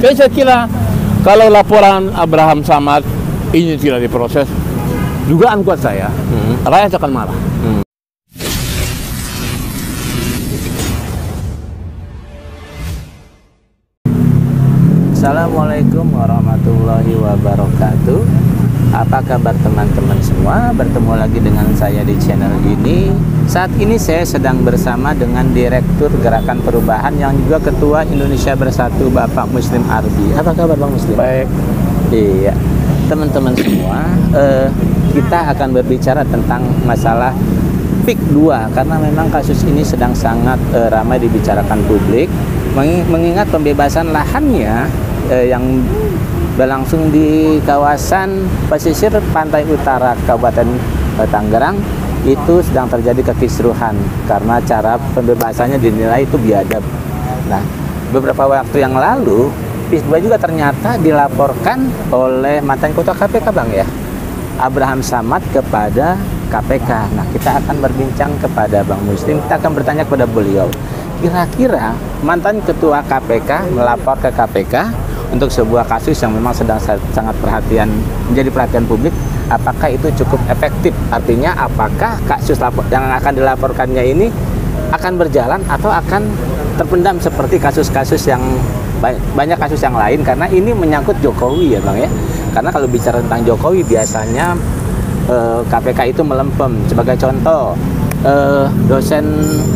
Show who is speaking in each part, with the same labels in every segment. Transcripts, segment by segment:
Speaker 1: Jadi saya kira kalau laporan Abraham Samad ini tidak diproses, dugaan kuat saya, rakyat akan marah.
Speaker 2: Assalamualaikum warahmatullahi wabarakatuh. Apa kabar teman-teman semua? Bertemu lagi dengan saya di channel ini. Saat ini saya sedang bersama dengan Direktur Gerakan Perubahan yang juga Ketua Indonesia Bersatu, Bapak Muslim Arbi. Apa kabar Bang Muslim?
Speaker 1: Baik.
Speaker 2: Iya, teman-teman semua, kita akan berbicara tentang masalah PIK 2 karena memang kasus ini sedang sangat ramai dibicarakan publik, mengingat pembebasan lahannya yang berlangsung di kawasan pesisir pantai utara Kabupaten Tangerang itu sedang terjadi kekisruhan karena cara pembebasannya dinilai itu biadab. Nah, beberapa waktu yang lalu PIK 2 juga ternyata dilaporkan oleh mantan ketua KPK Bang ya, Abraham Samad kepada KPK. Nah, kita akan berbincang kepada Bang Muslim, kita akan bertanya kepada beliau, kira-kira mantan ketua KPK melapor ke KPK untuk sebuah kasus yang memang sedang sangat menjadi perhatian publik, apakah itu cukup efektif? Artinya apakah kasus yang akan dilaporkannya ini akan berjalan atau akan terpendam seperti kasus-kasus yang banyak kasus yang lain, karena ini menyangkut Jokowi ya Bang ya. Karena kalau bicara tentang Jokowi biasanya KPK itu melempem. Sebagai contoh, dosen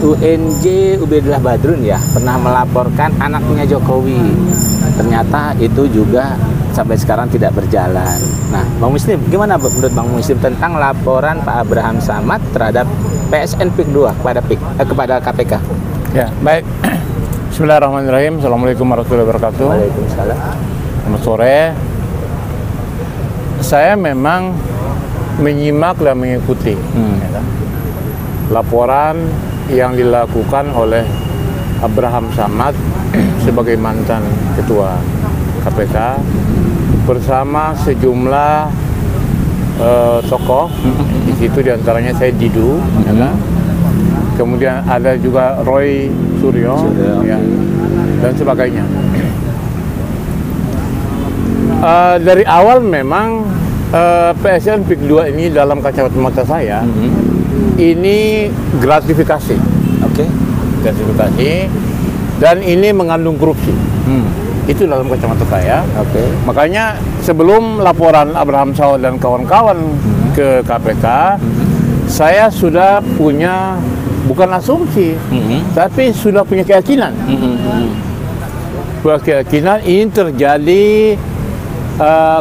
Speaker 2: UNJ Ubedillah Badrun ya pernah melaporkan anaknya Jokowi, ternyata itu juga sampai sekarang tidak berjalan. Nah, Bang Muslim, gimana menurut Bang Muslim tentang laporan Pak Abraham Samad terhadap PSN PIK 2 kepada KPK?
Speaker 1: Ya, baik. Bismillahirrahmanirrahim. Assalamualaikum warahmatullahi wabarakatuh.
Speaker 2: Waalaikumsalam.
Speaker 1: Selamat sore. Saya memang menyimak dan mengikuti laporan yang dilakukan oleh Abraham Samad sebagai mantan ketua KPK bersama sejumlah tokoh. Di situ diantaranya saya Didu, kemudian ada juga Roy Suryo. Ya, dan sebagainya. Dari awal memang PSN PIK 2 ini dalam kacamata saya ini gratifikasi. Gratifikasi, dan ini mengandung korupsi. Itu dalam kacamata saya. Makanya sebelum laporan Abraham Samad dan kawan-kawan ke KPK, saya sudah punya bukan asumsi, tapi sudah punya keyakinan. Keyakinan ini terjadi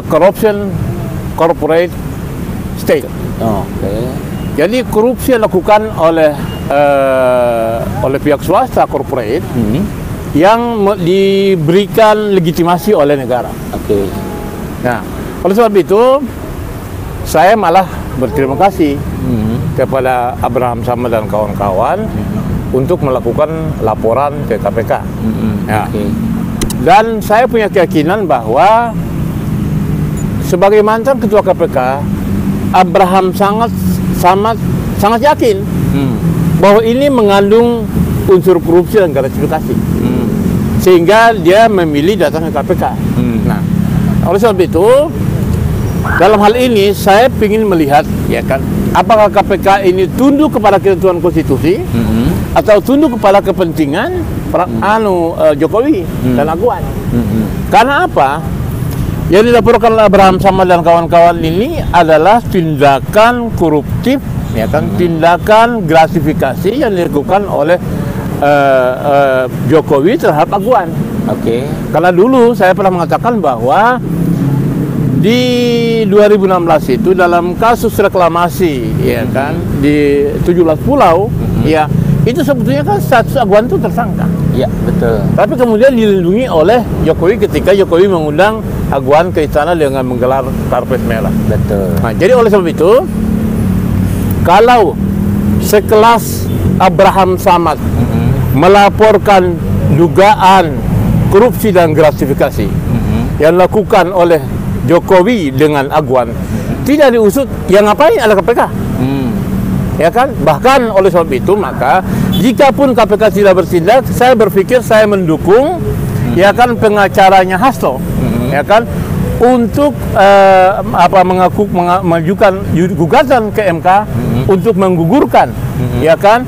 Speaker 1: corruption corporate state. Jadi korupsi yang dilakukan oleh pihak swasta corporate yang diberikan legitimasi oleh negara. Nah, oleh sebab itu saya malah berterima kasih kepada Abraham Samad dan kawan-kawan untuk melakukan laporan ke KPK. Dan saya punya keyakinan bahwa sebagai mantan ketua KPK, Abraham Samad sangat yakin bahwa ini mengandung unsur korupsi dan gratifikasi, sehingga dia memilih datang ke KPK. Nah, oleh sebab itu, dalam hal ini saya ingin melihat, ya kan, apakah KPK ini tunduk kepada ketentuan konstitusi atau tunduk kepada kepentingan Jokowi dan Agwan. Karena apa? Yang dilaporkan oleh Abraham Samad dan kawan-kawan ini adalah tindakan koruptif, ya kan, tindakan gratifikasi yang dilakukan oleh Jokowi terhadap Agwan. Karena dulu saya pernah mengatakan bahwa di 2016 itu dalam kasus reklamasi, ya kan, di 17 pulau, ya itu sebetulnya kan status Agwan itu tersangka.
Speaker 2: Iya, betul.
Speaker 1: Tapi kemudian dilindungi oleh Jokowi ketika Jokowi mengundang Agwan ke istana dengan menggelar karpet merah.
Speaker 2: Betul.
Speaker 1: Nah, jadi oleh sebab itu, kalau sekelas Abraham Samad melaporkan dugaan korupsi dan gratifikasi yang dilakukan oleh Jokowi dengan Agwan tidak diusut, yang ngapain ada KPK? Ya kan? Bahkan oleh sebab itu, maka jikapun KPK tidak bertindak, saya berpikir saya mendukung ya kan pengacaranya Hasto, ya kan, untuk mengajukan gugatan ke MK untuk menggugurkan, ya kan,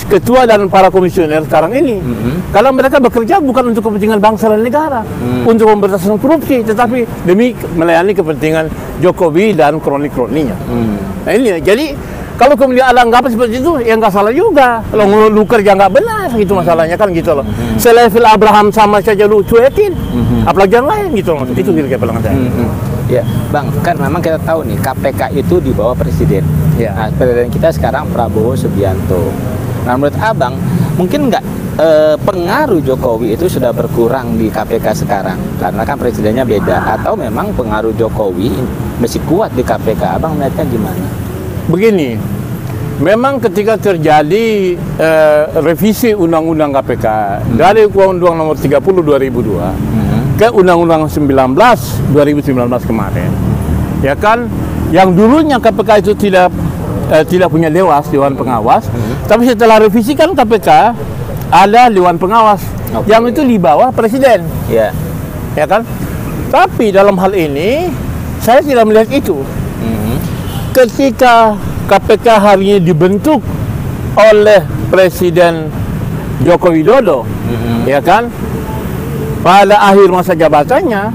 Speaker 1: ketua dan para komisioner sekarang ini. Kalau mereka bekerja bukan untuk kepentingan bangsa dan negara, untuk pemberantasan korupsi, tetapi demi melayani kepentingan Jokowi dan kroni-kroninya. Nah ini, jadi kalau kemudian ada anggapan seperti itu, ya nggak salah juga. Kalau lu kerja nggak benar, gitu masalahnya kan gitu loh. Selevel Abraham sama saja lu cuekin, apalagi yang lain gitu loh. Itu kira-kira pandangan saya.
Speaker 2: Ya, Bang, kan memang kita tahu nih KPK itu di bawah presiden.
Speaker 1: Ya.
Speaker 2: Nah, presiden kita sekarang Prabowo Subianto. Nah, menurut Abang, mungkin nggak pengaruh Jokowi itu sudah berkurang di KPK sekarang? Karena kan presidennya beda. Atau memang pengaruh Jokowi masih kuat di KPK? Abang melihatnya gimana?
Speaker 1: Begini, memang ketika terjadi revisi Undang-Undang KPK dari Undang-Undang Nomor 30 2002 ke Undang-Undang 2019 kemarin, ya kan, yang dulunya KPK itu tidak punya Dewan Pengawas, tapi setelah revisi kan KPK ada Dewan Pengawas yang itu di bawah presiden, ya kan. Tapi dalam hal ini saya tidak melihat itu. Ketika KPK hari ini dibentuk oleh Presiden Joko Widodo, ya kan, pada akhir masa jabatannya,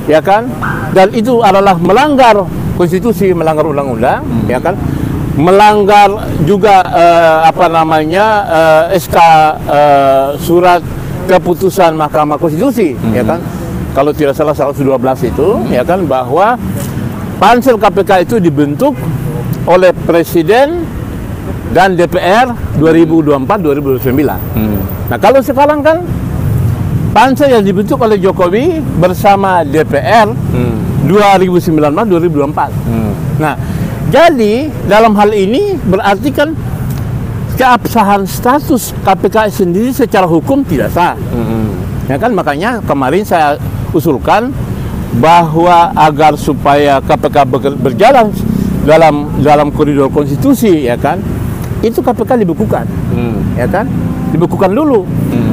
Speaker 1: ya kan, dan itu adalah melanggar konstitusi, melanggar undang-undang, ya kan, melanggar juga SK surat keputusan Mahkamah Konstitusi, ya kan, kalau tidak salah 112 itu, ya kan, bahwa Pansel KPK itu dibentuk oleh Presiden dan DPR 2024-2029. Nah, kalau sekarang kan Pansel yang dibentuk oleh Jokowi bersama DPR 2019-2024. Nah, jadi dalam hal ini berarti kan keabsahan status KPK sendiri secara hukum tidak sah. Ya kan, makanya kemarin saya usulkan bahwa agar supaya KPK berjalan dalam koridor konstitusi, ya kan, itu KPK dibekukan, ya kan, dibekukan dulu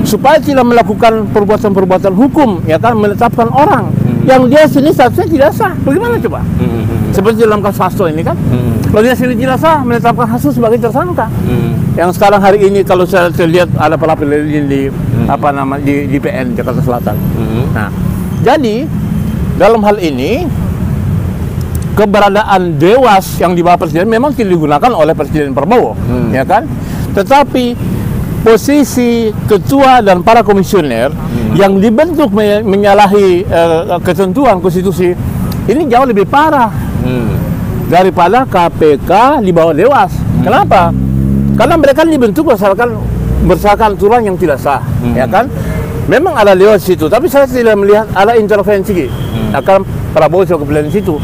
Speaker 1: supaya tidak melakukan perbuatan-perbuatan hukum, ya kan, menetapkan orang yang dia sendiri statusnya tidak sah. Bagaimana coba? Seperti dalam kasus Hasto ini kan, kalau dia sendiri tidak sah, menetapkan Hasto sebagai tersangka. Yang sekarang hari ini kalau saya lihat ada pelaporan di di PN Jakarta Selatan. Nah, jadi dalam hal ini keberadaan Dewas yang di bawah presiden memang tidak digunakan oleh Presiden Prabowo, ya kan? Tetapi posisi ketua dan para komisioner yang dibentuk menyalahi ketentuan konstitusi ini jauh lebih parah daripada KPK di bawah Dewas. Kenapa? Karena mereka dibentuk berdasarkan aturan yang tidak sah, ya kan? Memang ada Dewas situ, tapi saya tidak melihat ada intervensi akan Prabowo sebagai presiden situ.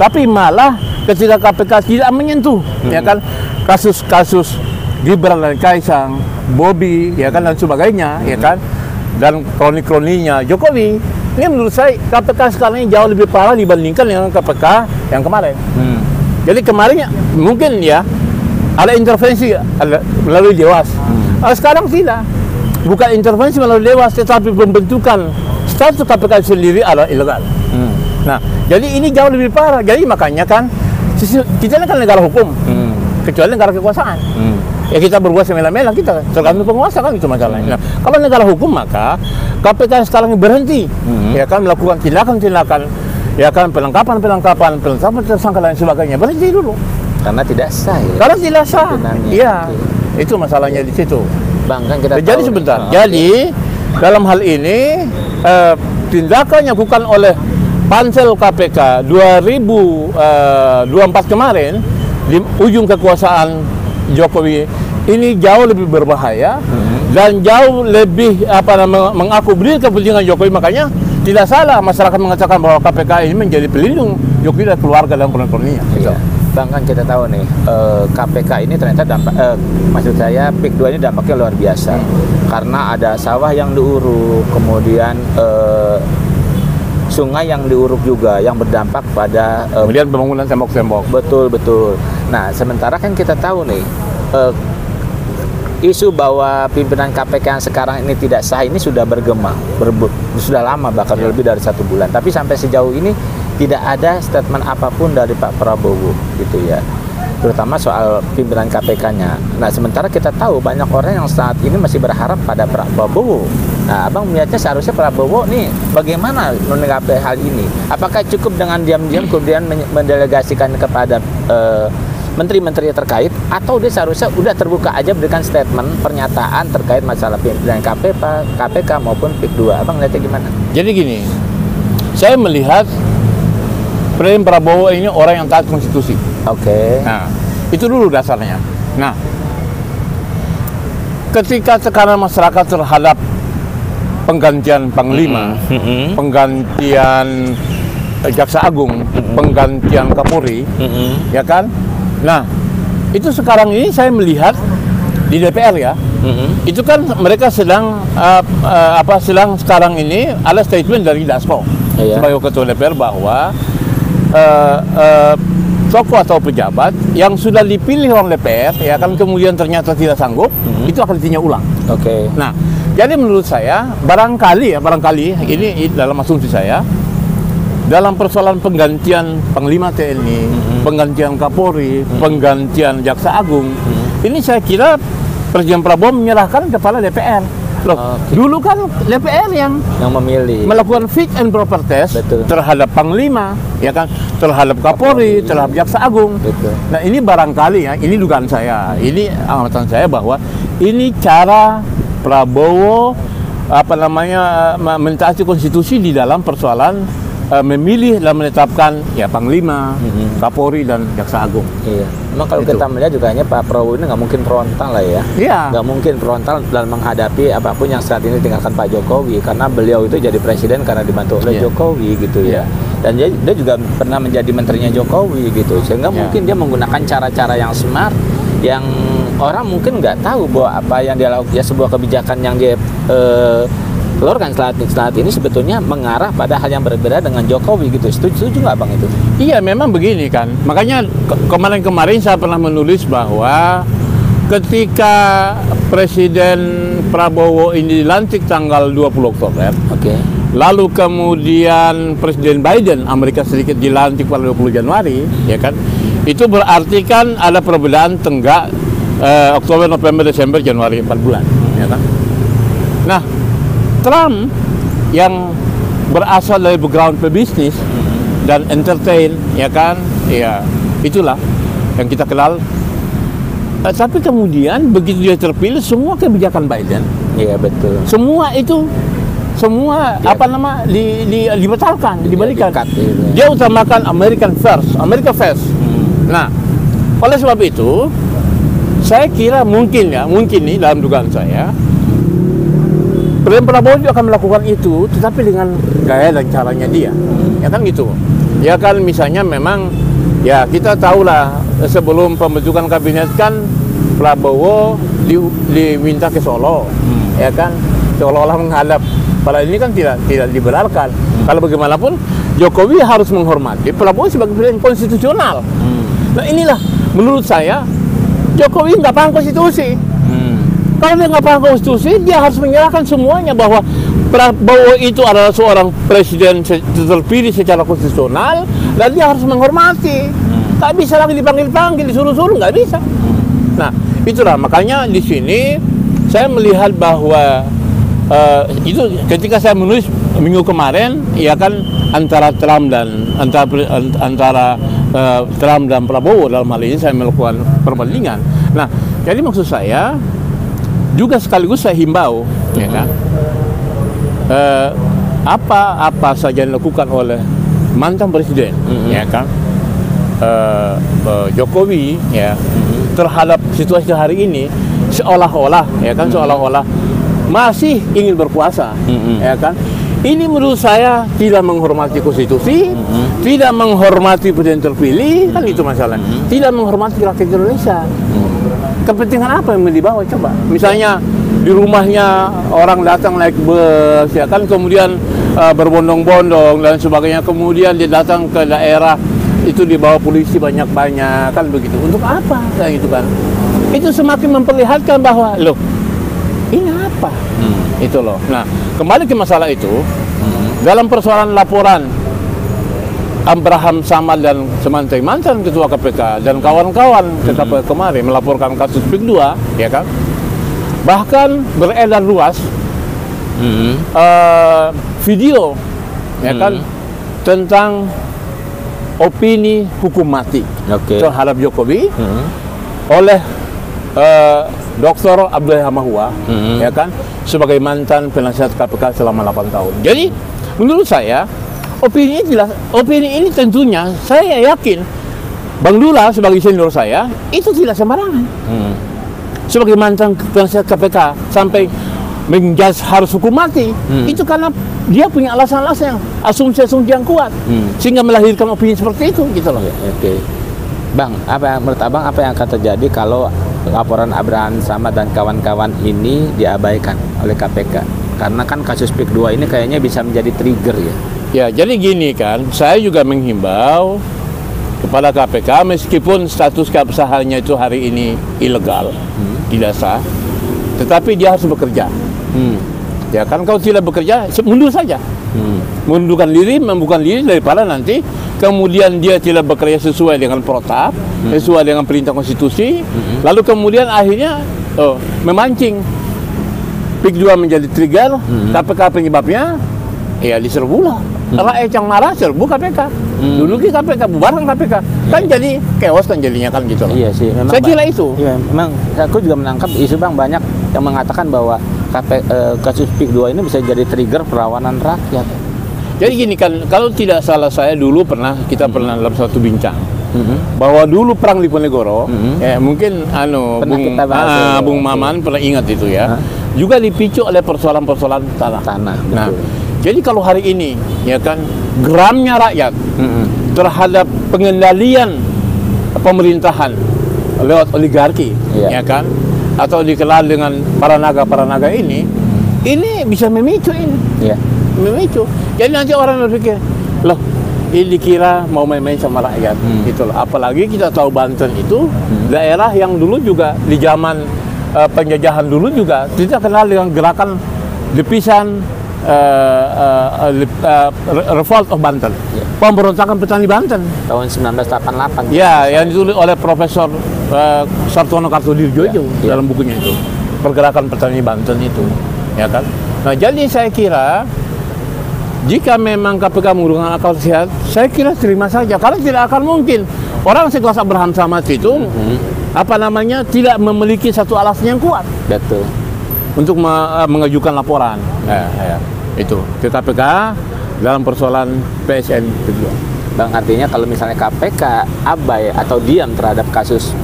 Speaker 1: Tapi malah ketika KPK tidak menyentuh, ya kan, kasus-kasus Gibran dan Kaisang, Bobi, ya kan, dan sebagainya, ya kan, dan kroni-kroninya Jokowi. Ini menurut saya KPK sekarang ini jauh lebih parah dibandingkan dengan KPK yang kemarin. Jadi kemarin mungkin ya ada intervensi melalui Dewas. Sekarang tidak. Bukan intervensi melalui Dewas, tetapi pembentukan status KPK sendiri adalah ilegal. Nah, jadi ini jauh lebih parah. Jadi makanya kan kita ini kan negara hukum, kecuali negara kekuasaan. Ya kita berbuat semena-mena, kita tergantung penguasa kan, itu masalahnya. Nah, kalau negara hukum maka KPK sekarang berhenti, ya kan, melakukan tindakan-tindakan, ya kan, penangkapan tersangka dan sebagainya, berhenti dulu.
Speaker 2: Karena tidak sah. Ya?
Speaker 1: Karena tidak sah. Iya, itu masalahnya di situ.
Speaker 2: Bang, kan kita
Speaker 1: jadi sebentar. Jadi dalam hal ini tindakan yang dilakukan oleh Pansel KPK 2024 kemarin di ujung kekuasaan Jokowi ini jauh lebih berbahaya dan jauh lebih mengakomodir kepentingan Jokowi. Makanya tidak salah masyarakat mengatakan bahwa KPK ini menjadi pelindung Jokowi dan keluarga dan kroni-kroninya.
Speaker 2: Iya. Bang, kan kita tahu nih KPK ini ternyata maksud saya PIK 2 ini dampaknya luar biasa karena ada sawah yang diuruk, kemudian sungai yang diuruk juga yang berdampak pada
Speaker 1: kemudian pembangunan tembok-tembok.
Speaker 2: Betul. Nah, sementara kan kita tahu nih isu bahwa pimpinan KPK yang sekarang ini tidak sah ini sudah bergema, sudah lama, bahkan lebih dari 1 bulan. Tapi sampai sejauh ini tidak ada statement apapun dari Pak Prabowo, gitu ya. Terutama soal pimpinan KPK-nya. Nah, sementara kita tahu banyak orang yang saat ini masih berharap pada Pak Prabowo. Nah, Abang melihatnya seharusnya Prabowo nih bagaimana menanggapi hal ini? Apakah cukup dengan diam-diam kemudian mendelegasikan kepada menteri-menteri terkait, atau dia seharusnya udah terbuka aja berikan statement, pernyataan terkait masalah pimpinan KPK maupun PIK 2? Abang melihatnya gimana?
Speaker 1: Jadi gini, saya melihat Presiden Prabowo ini orang yang taat konstitusi.
Speaker 2: Oke.
Speaker 1: Nah, itu dulu dasarnya. Nah, ketika tekanan masyarakat terhadap penggantian Panglima, penggantian Jaksa Agung, penggantian Kapolri, ya kan? Nah, itu sekarang ini saya melihat di DPR ya, itu kan mereka sedang sedang sekarang ini ada statement dari Dasko sebagai ketua DPR bahwa tokoh atau pejabat yang sudah dipilih oleh DPR ya kan kemudian ternyata tidak sanggup, itu akan ditinjau ulang.
Speaker 2: Oke.
Speaker 1: Nah, jadi menurut saya barangkali ini dalam asumsi saya, dalam persoalan penggantian Panglima TNI, penggantian Kapolri, penggantian Jaksa Agung, ini saya kira Presiden Prabowo menyerahkan kepada DPR. Loh, dulu kan DPR yang
Speaker 2: memilih,
Speaker 1: melakukan fit and proper test terhadap Panglima, ya kan, terhadap Kapolri, terhadap Jaksa Agung.
Speaker 2: Betul.
Speaker 1: Nah, ini barangkali ya, ini dugaan saya, ini amatan saya bahwa ini cara Prabowo mentaati konstitusi di dalam persoalan memilih dan menetapkan ya Panglima, Kapolri dan Jaksa Agung.
Speaker 2: Iya. Memang kalau kita melihat juga hanya Pak Prabowo ini nggak mungkin frontal lah ya.
Speaker 1: Iya.
Speaker 2: Nggak mungkin frontal dalam menghadapi apapun yang saat ini ditinggalkan Pak Jokowi, karena beliau itu jadi presiden karena dibantu oleh Jokowi gitu ya. Dan dia juga pernah menjadi menterinya Jokowi gitu, sehingga mungkin dia menggunakan cara-cara yang smart, yang orang mungkin nggak tahu bahwa apa yang dia lakukan, ya sebuah kebijakan yang dia keluarkan saat ini sebetulnya mengarah pada hal yang berbeda dengan Jokowi gitu. Setuju nggak Bang itu?
Speaker 1: Iya, memang begini kan. Makanya kemarin saya pernah menulis bahwa ketika Presiden Prabowo ini dilantik tanggal 20 Oktober, lalu kemudian Presiden Biden Amerika Serikat dilantik pada 20 Januari, ya kan? Itu berarti kan ada perbedaan tenggak Oktober, November, Desember, Januari, 4 bulan, ya kan? Nah, Trump yang berasal dari background pebisnis dan entertain, ya kan, ya itulah yang kita kenal. Tapi kemudian begitu dia terpilih, semua kebijakan Biden,
Speaker 2: iya betul,
Speaker 1: semua dibatalkan, dibalikan. Dia utamakan America first. Nah, oleh sebab itu, saya kira mungkin nih dalam dugaan saya, Presiden Prabowo juga akan melakukan itu, tetapi dengan gaya dan caranya dia, ya kan gitu. Ya kan, misalnya memang, ya kita tahulah sebelum pembentukan kabinet kan Prabowo diminta ke Solo, ya kan, seolah-olah menghadap. Padahal ini kan tidak dibenarkan. Kalau bagaimanapun Jokowi harus menghormati Prabowo sebagai presiden konstitusional. Nah, inilah menurut saya Jokowi nggak paham konstitusi. Kalau dia nggak paham konstitusi, dia harus menyerahkan semuanya bahwa Prabowo itu adalah seorang presiden terpilih secara konstitusional dan dia harus menghormati. Tak bisa lagi dipanggil-panggil, disuruh-suruh, nggak bisa. Nah, itulah makanya di sini saya melihat bahwa itu ketika saya menulis minggu kemarin, ya kan, antara Trump dan Trump dan Prabowo, dalam hal ini saya melakukan perbandingan. Nah, jadi maksud saya juga sekaligus saya himbau, ya kan, apa saja yang dilakukan oleh mantan presiden, ya kan, Jokowi, ya, terhadap situasi hari ini, seolah-olah, ya kan, seolah-olah masih ingin berkuasa, ya kan. Ini menurut saya tidak menghormati konstitusi, tidak menghormati presiden terpilih, kan itu masalahnya. Tidak menghormati rakyat Indonesia. Kepentingan apa yang dibawa, coba? Misalnya di rumahnya orang datang naik bus, ya kan, kemudian berbondong-bondong dan sebagainya, kemudian dia datang ke daerah itu dibawa polisi banyak-banyak, kan begitu. Untuk apa? Kayak gitu kan. itu semakin memperlihatkan bahwa loh ini apa? Itu loh. Nah, kembali ke masalah itu, dalam persoalan laporan Abraham Samad dan semantai mantan ketua KPK dan kawan-kawan ke KPK kemarin melaporkan kasus PIK 2, ya kan? Bahkan beredar luas video, ya kan, tentang opini hukum mati terhadap Jokowi oleh Dr. Abdul Hamahua, ya kan, sebagai mantan penasihat KPK selama 8 tahun. Jadi menurut saya opini ini jelas, opini ini tentunya saya yakin Bang Lula sebagai senior saya itu tidak sembarangan. Sebagai mantan penasihat KPK sampai menjudge harus hukum mati, itu karena dia punya alasan-alasan, asumsi-asumsi yang kuat, sehingga melahirkan opini seperti itu, gitu loh.
Speaker 2: Bang, menurut Abang apa yang akan terjadi kalau laporan Abraham Samad dan kawan-kawan ini diabaikan oleh KPK? Karena kan kasus PIK 2 ini kayaknya bisa menjadi trigger ya.
Speaker 1: Ya, jadi gini kan, saya juga menghimbau kepada KPK meskipun status keabsahannya itu hari ini ilegal, tidak sah, tetapi dia harus bekerja. Ya kan, kalau tidak bekerja mundur saja, mundurkan diri, membuka diri daripada nanti kemudian dia tidak bekerja sesuai dengan protap, sesuai dengan perintah konstitusi, lalu kemudian akhirnya memancing PIK 2 menjadi trigger, KPK penyebabnya ya diserbu lah. Rakyat yang marah serbu KPK. Dulu KPK bubarkan KPK. Kan jadi chaos kan jadinya kan gitu loh.
Speaker 2: Iya sih, memang
Speaker 1: saya kira itu.
Speaker 2: Iya, memang aku juga menangkap isu Bang banyak yang mengatakan bahwa kasus PIK 2 ini bisa jadi trigger perlawanan rakyat.
Speaker 1: Jadi gini kan, kalau tidak salah saya dulu kita pernah dalam satu bincang bahwa dulu perang Diponegoro, ya mungkin Bung Maman pernah ingat itu ya, juga dipicu oleh persoalan-persoalan tanah. Nah, jadi kalau hari ini ya kan geramnya rakyat terhadap pengendalian pemerintahan lewat oligarki, ya kan, atau dikenal dengan para naga ini bisa memicu ini. Memicu. Jadi nanti orang berpikir, loh, ini dikira mau main-main sama rakyat, gitu loh. Apalagi kita tahu Banten itu daerah yang dulu juga di zaman penjajahan dulu juga tidak kenal dengan gerakan depisan Revolt of Banten, pemberontakan petani Banten
Speaker 2: tahun 1988.
Speaker 1: Ya, yang ditulis oleh Profesor Sartono Kartodirjojo dalam bukunya itu, pergerakan petani Banten itu, ya kan. Nah, jadi saya kira jika memang KPK menggunakan akal sehat, saya kira terima saja, karena tidak akan mungkin orang sekelas Abraham Samad itu tidak memiliki satu alasan yang kuat.
Speaker 2: Betul.
Speaker 1: Untuk mengajukan laporan itu ke KPK dalam persoalan PSN kedua.
Speaker 2: Bang, artinya kalau misalnya KPK abai atau diam terhadap kasus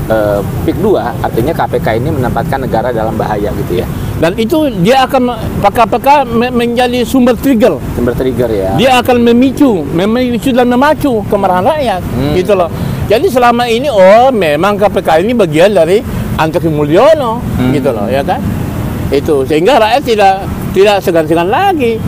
Speaker 2: PIK 2, artinya KPK ini menempatkan negara dalam bahaya gitu ya.
Speaker 1: Dan itu dia akan KPK menjadi sumber trigger ya. Dia akan memicu dan memacu kemarahan rakyat, gitu loh. Jadi selama ini memang KPK ini bagian dari Antoni Mulyono, gitu loh, ya kan? Itu sehingga rakyat tidak segan-segan lagi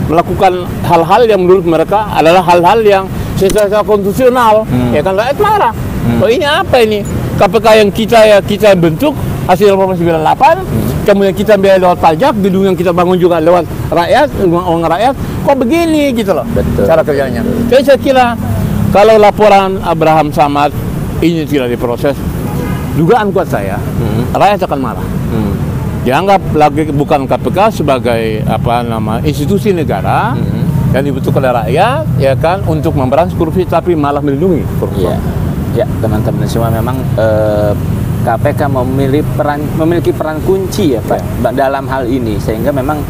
Speaker 1: melakukan hal-hal yang menurut mereka adalah hal-hal yang secara konstitusional, ya kan, rakyat marah. Ini apa ini? KPK yang kita bentuk hasil reformasi 98, kemudian kita biaya lewat pajak, gedung yang kita bangun juga lewat rakyat, uang rakyat, kok begini gitu loh.
Speaker 2: Betul.
Speaker 1: Cara kerjanya. Jadi saya kira kalau laporan Abraham Samad ini tidak diproses, dugaan kuat saya rakyat akan marah. Dianggap lagi bukan KPK sebagai institusi negara yang dibentuk oleh rakyat, ya kan, untuk memberantas korupsi, tapi malah melindungi korupsi.
Speaker 2: Ya, teman-teman semua, memang KPK memiliki peran kunci ya Pak dalam hal ini, sehingga memang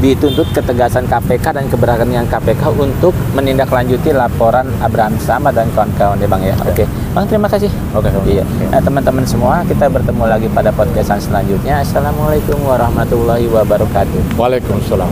Speaker 2: dituntut ketegasan KPK dan keberanian KPK untuk menindaklanjuti laporan Abraham Samad dan kawan-kawan ya Bang ya. Oke. Bang, terima kasih. Iya. Nah, teman-teman semua, kita bertemu lagi pada podcastan selanjutnya. Assalamualaikum warahmatullahi wabarakatuh.
Speaker 1: Waalaikumsalam.